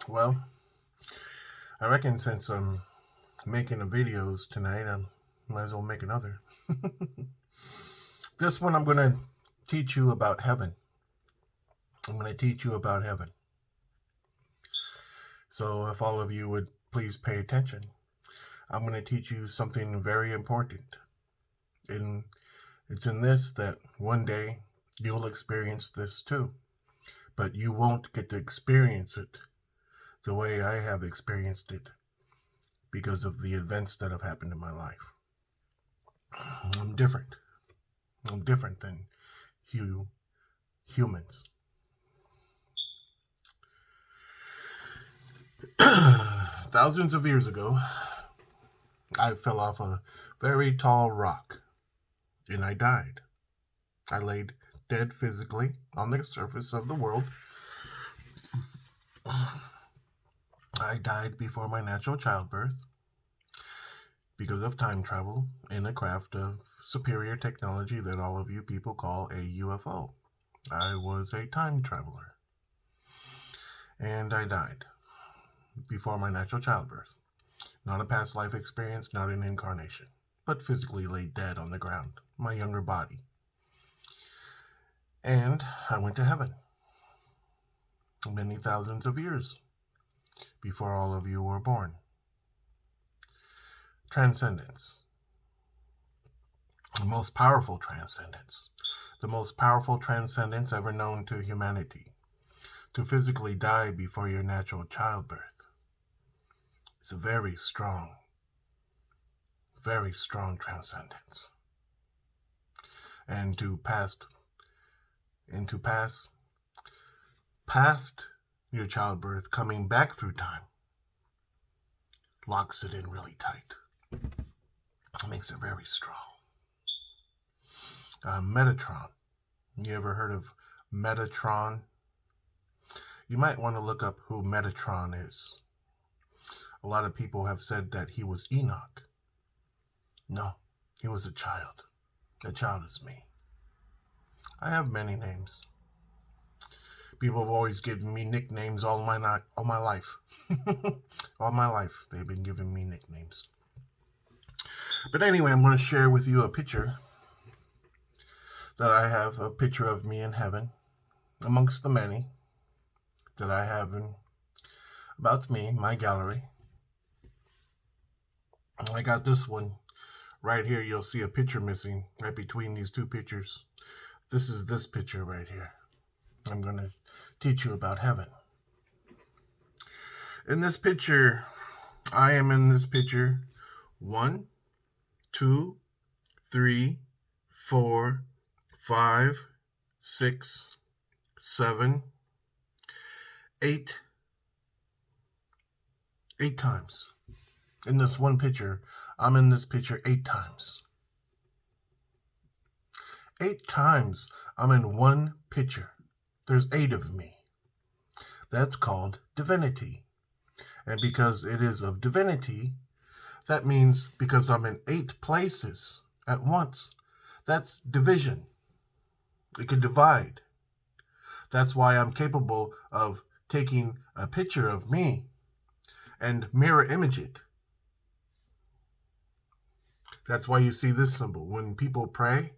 Well, I reckon since I'm making the videos tonight, I might as well make another. This one I'm going to teach you about heaven. I'm going to teach you about heaven. So if all of you would please pay attention, I'm going to teach you something very important. And it's in this that one day you'll experience this too. But you won't get to experience it the way I have experienced it because of the events that have happened in my life. I'm different. I'm different than humans. Thousands of years ago, I fell off a very tall rock and I died. I laid dead physically on the surface of the world. I died before my natural childbirth because of time travel in a craft of superior technology that all of you people call a UFO. I was a time traveler. And I died before my natural childbirth. Not a past life experience, not an incarnation, but physically laid dead on the ground, my younger body. And I went to heaven many thousands of years before all of you were born. Transcendence. The most powerful transcendence. The most powerful transcendence ever known to humanity. To physically die before your natural childbirth. It's a very strong transcendence. And to pass past your childbirth, coming back through time, locks it in really tight. It makes it very strong. Metatron. You ever heard of Metatron? You might want to look up who Metatron is. A lot of people have said that he was Enoch. No, he was a child. A child is me. I have many names. People have always given me nicknames all my life. All my life, they've been giving me nicknames. But anyway, I'm going to share with you a picture that I have, a picture of me in heaven, amongst the many that I have about me, my gallery. I got this one right here. You'll see a picture missing right between these two pictures. This is this picture right here. I'm going to teach you about heaven. In this picture, I am in this picture 1, 2, 3, 4, 5, 6, 7, 8 times. In this one picture, I'm in this picture 8 times. 8 times I'm in one picture. There's 8 of me. That's called divinity. And because it is of divinity, that means because I'm in 8 places at once, that's division. It could divide. That's why I'm capable of taking a picture of me and mirror image it. That's why you see this symbol. When people pray,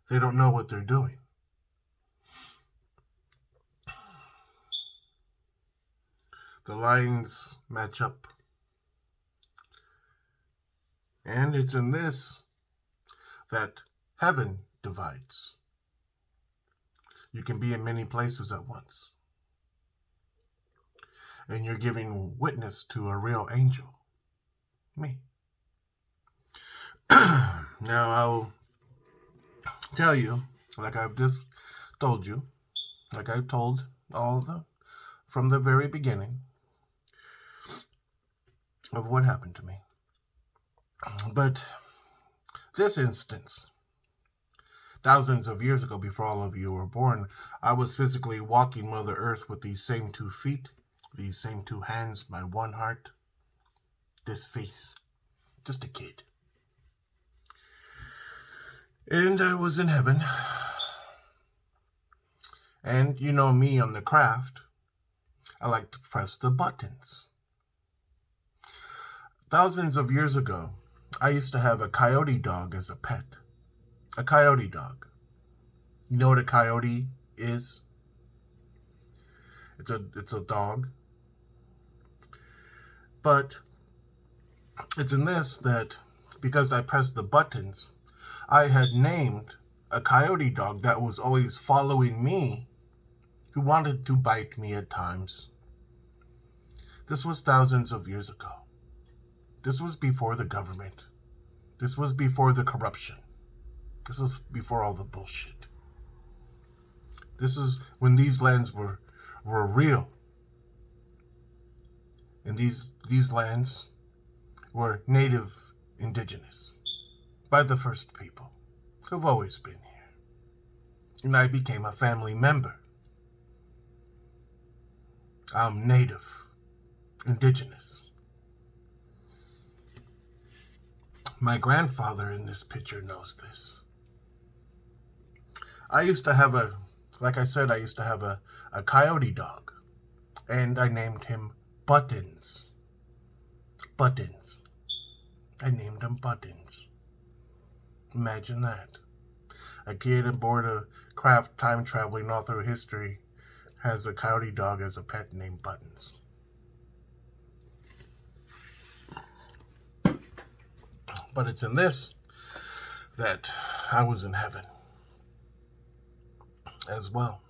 they don't know what they're doing. The lines match up. And it's in this that heaven divides. You can be in many places at once. And you're giving witness to a real angel. Me. Now I'll tell you, like I've just told you, like I've told from the very beginning of what happened to me. But this instance, thousands of years ago, before all of you were born, I was physically walking Mother Earth with these same 2 feet, these same 2 hands, my one heart, this face, just a kid. And I was in heaven. And you know me on the craft. I like to press the buttons. Thousands of years ago, I used to have a coyote dog as a pet. A coyote dog. You know what a coyote is? It's a dog. But it's in this that because I pressed the buttons, I had named a coyote dog that was always following me, who wanted to bite me at times. This was thousands of years ago. This was before the government. This was before the corruption. This was before all the bullshit. This is when these lands were real. And these lands were native, indigenous, by the first people who've always been here. And I became a family member. I'm native, indigenous. My grandfather in this picture knows this. I used to have a coyote dog, and I named him Buttons. Buttons. I named him Buttons. Imagine that. A kid aboard a craft time traveling all through history has a coyote dog as a pet named Buttons. But it's in this that I was in heaven as well.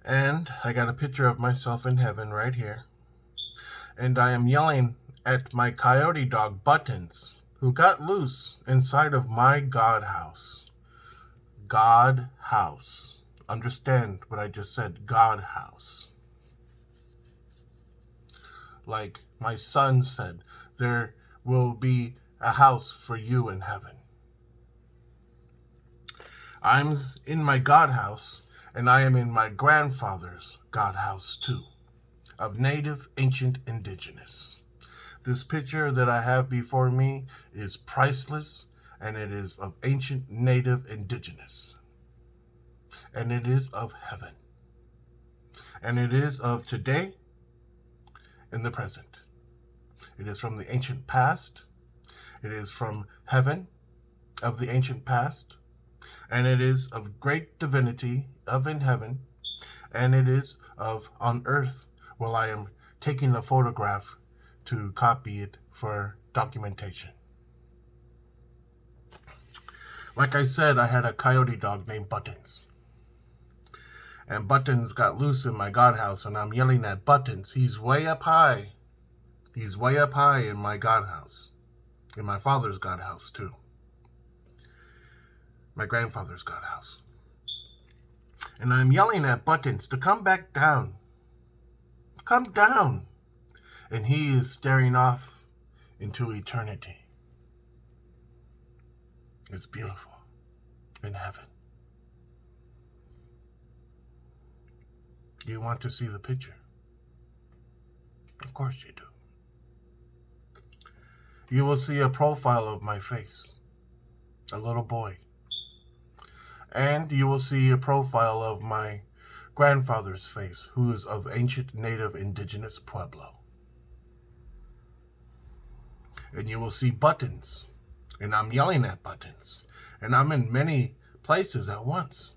And I got a picture of myself in heaven right here. And I am yelling at my coyote dog Buttons, who got loose inside of my God house. God house. Understand what I just said, God house. Like my son said, there will be a house for you in heaven. I'm in my God house, and I am in my grandfather's God house too, of native, ancient, indigenous. This picture that I have before me is priceless, and it is of ancient, native, indigenous. And it is of heaven. And it is of today and the present. It is from the ancient past. It is from heaven of the ancient past. And it is of great divinity of in heaven. And it is of on earth, while I am taking a photograph to copy it for documentation. Like I said, I had a coyote dog named Buttons. And Buttons got loose in my God house, and I'm yelling at Buttons. He's way up high. He's way up high in my God house. In my father's God house, too. My grandfather's God house. And I'm yelling at Buttons to come back down. Come down. And he is staring off into eternity. It's beautiful in heaven. Do you want to see the picture? Of course you do. You will see a profile of my face, a little boy. And you will see a profile of my grandfather's face, who is of ancient native indigenous Pueblo. And you will see Buttons, and I'm yelling at Buttons, and I'm in many places at once.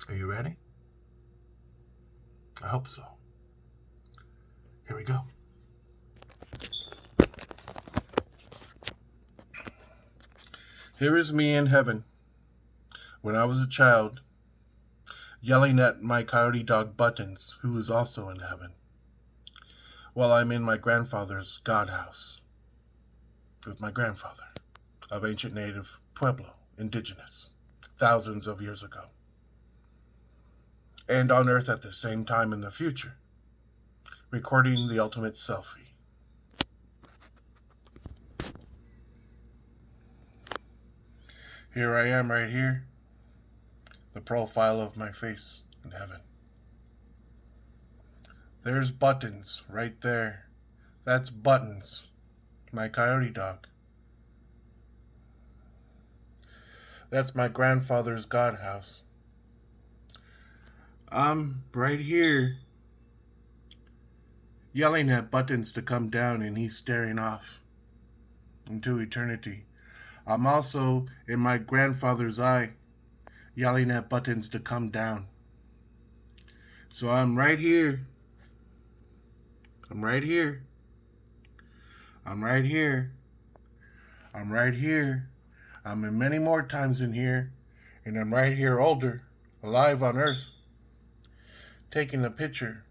Are you ready? I hope so. Here we go. Here is me in heaven when I was a child, yelling at my coyote dog Buttons, who is also in heaven, while I'm in my grandfather's God house with my grandfather of ancient native Pueblo, indigenous, thousands of years ago. And on earth at the same time in the future, recording the ultimate selfie. Here I am right here, the profile of my face in heaven. There's Buttons right there. That's Buttons, my coyote dog. That's my grandfather's God house. I'm right here yelling at buttons to come down, and he's staring off into eternity. I'm also in my grandfather's eye yelling at buttons to come down. So I'm right here. I'm right here. I'm right here. I'm right here. I'm in many more times in here. And I'm right here older, alive on earth, taking a picture.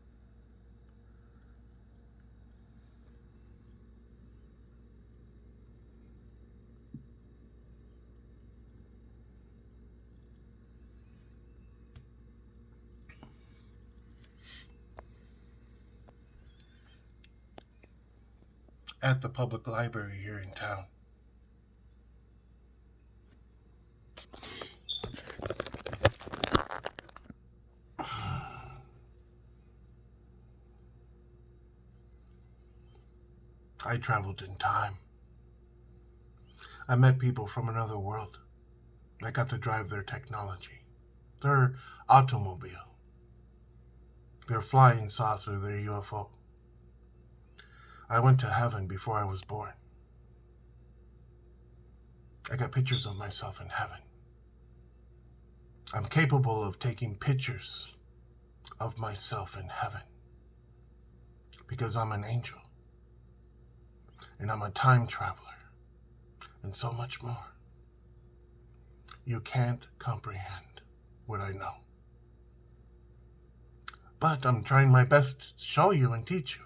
At the public library here in town. I traveled in time. I met people from another world. I got to drive their technology, their automobile, their flying saucer, their UFO. I went to heaven before I was born. I got pictures of myself in heaven. I'm capable of taking pictures of myself in heaven because I'm an angel and I'm a time traveler and so much more. You can't comprehend what I know. But I'm trying my best to show you and teach you.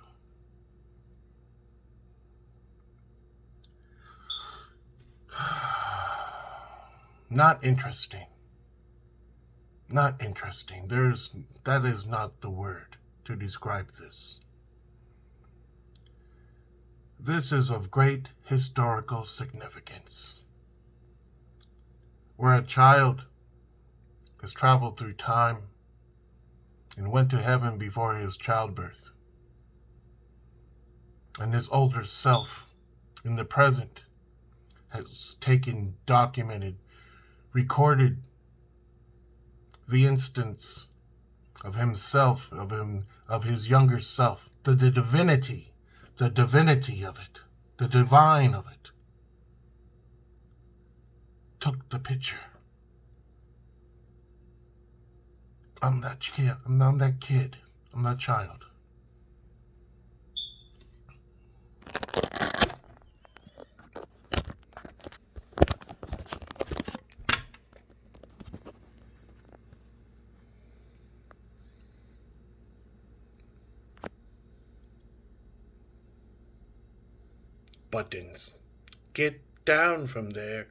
Not interesting. Not interesting. That is not the word to describe this. This is of great historical significance, where a child has traveled through time and went to heaven before his childbirth, and his older self in the present has taken, documented, recorded the instance of himself, of his younger self, the divinity of it, the divine of it, took the picture. I'm that kid. I'm that kid. I'm that child. Buttons. Get down from there.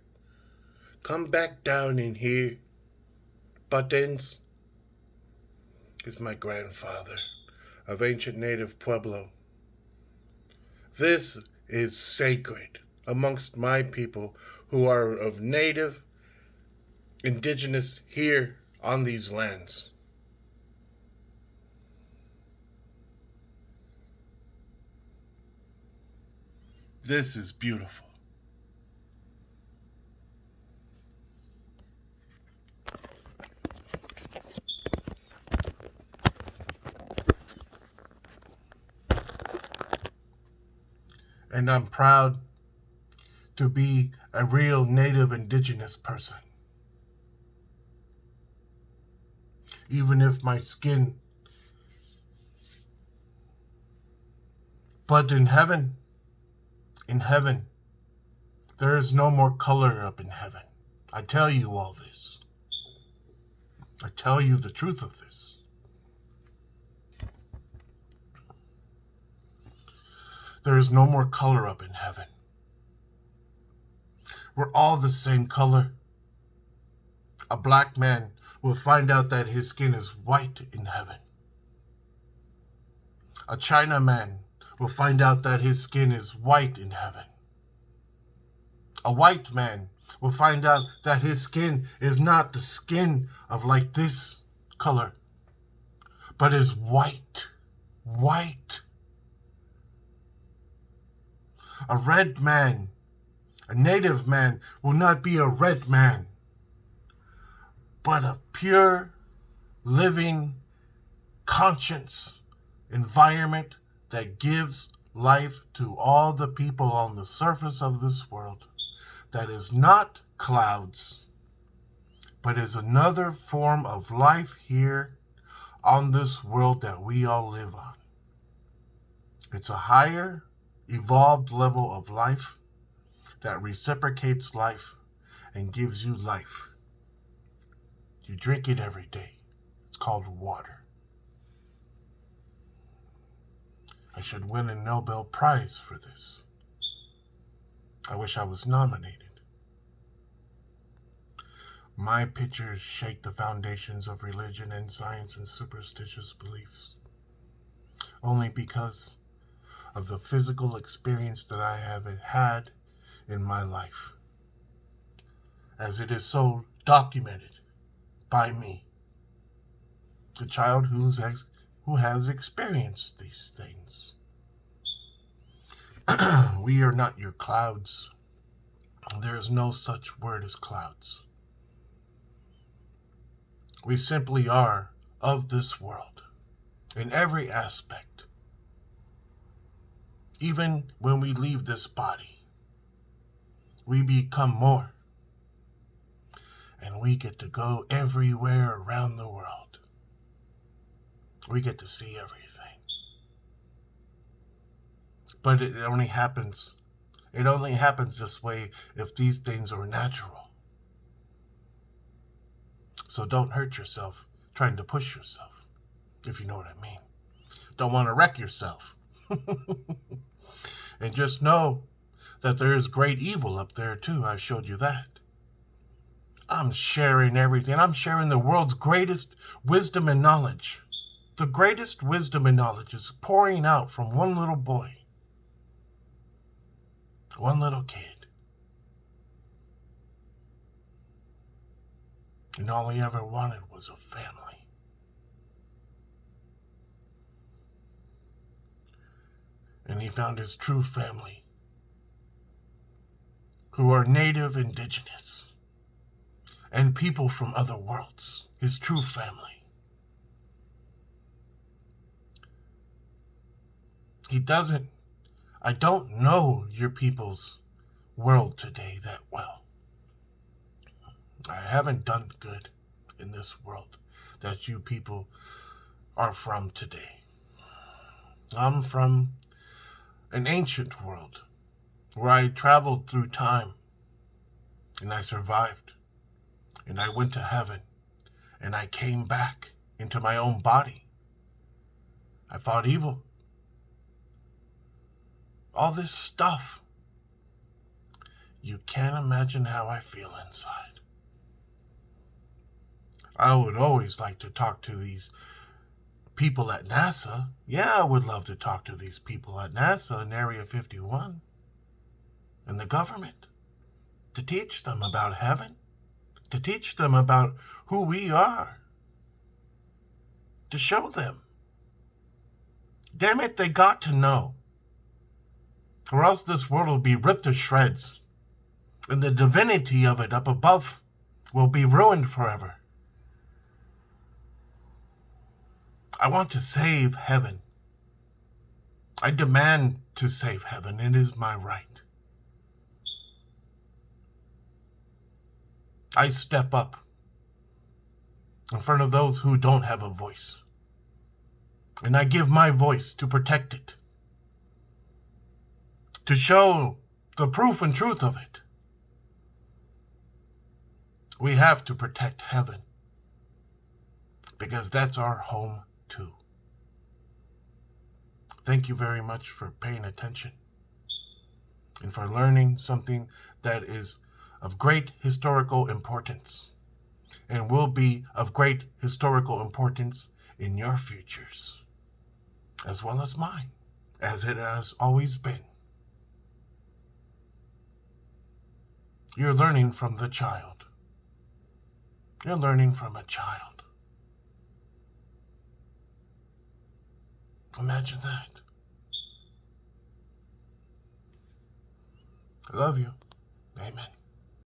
Come back down in here. Buttons is my grandfather of ancient native Pueblo. This is sacred amongst my people who are of native, indigenous here on these lands. This is beautiful. And I'm proud to be a real native indigenous person. Even if my skin. But in heaven, there is no more color up in heaven. I tell you all this. I tell you the truth of this. There is no more color up in heaven. We're all the same color. A black man will find out that his skin is white in heaven. A Chinaman will find out that his skin is white in heaven. A white man will find out that his skin is not the skin of like this color, but is white. White. A red man, a native man, will not be a red man, but a pure, living, conscious environment that gives life to all the people on the surface of this world, that is not clouds, but is another form of life here on this world that we all live on. It's a higher, evolved level of life that reciprocates life and gives you life. You drink it every day. It's called water. I should win a Nobel Prize for this. I wish I was nominated. My pictures shake the foundations of religion and science and superstitious beliefs, only because of the physical experience that I have had in my life, as it is so documented by me, the child who has experienced these things. We are not your clouds. There is no such word as clouds. We simply are of this world in every aspect. Even when we leave this body, we become more. And we get to go everywhere around the world. We get to see everything. But it only happens this way if these things are natural. So don't hurt yourself trying to push yourself, if you know what I mean. Don't want to wreck yourself. And just know that there is great evil up there too. I showed you that. I'm sharing everything. I'm sharing the world's greatest wisdom and knowledge. The greatest wisdom and knowledge is pouring out from one little boy, one little kid. And all he ever wanted was a family. And he found his true family, who are native indigenous and people from other worlds, his true family. I don't know your people's world today that well. I haven't done good in this world that you people are from today. I'm from an ancient world where I traveled through time and I survived and I went to heaven and I came back into my own body. I fought evil. All this stuff. You can't imagine how I feel inside. I would always like to talk to these people at NASA. Yeah, I would love to talk to these people at NASA in Area 51 and the government, to teach them about heaven, to teach them about who we are, to show them. Damn it, they got to know, or else this world will be ripped to shreds and the divinity of it up above will be ruined forever. I want to save heaven. I demand to save heaven. It is my right. I step up in front of those who don't have a voice. And I give my voice to protect it. To show the proof and truth of it. We have to protect heaven. Because that's our home too. Thank you very much for paying attention and for learning something that is of great historical importance and will be of great historical importance in your futures, as well as mine, as it has always been. You're learning from the child. You're learning from a child. Imagine that. I love you. Amen.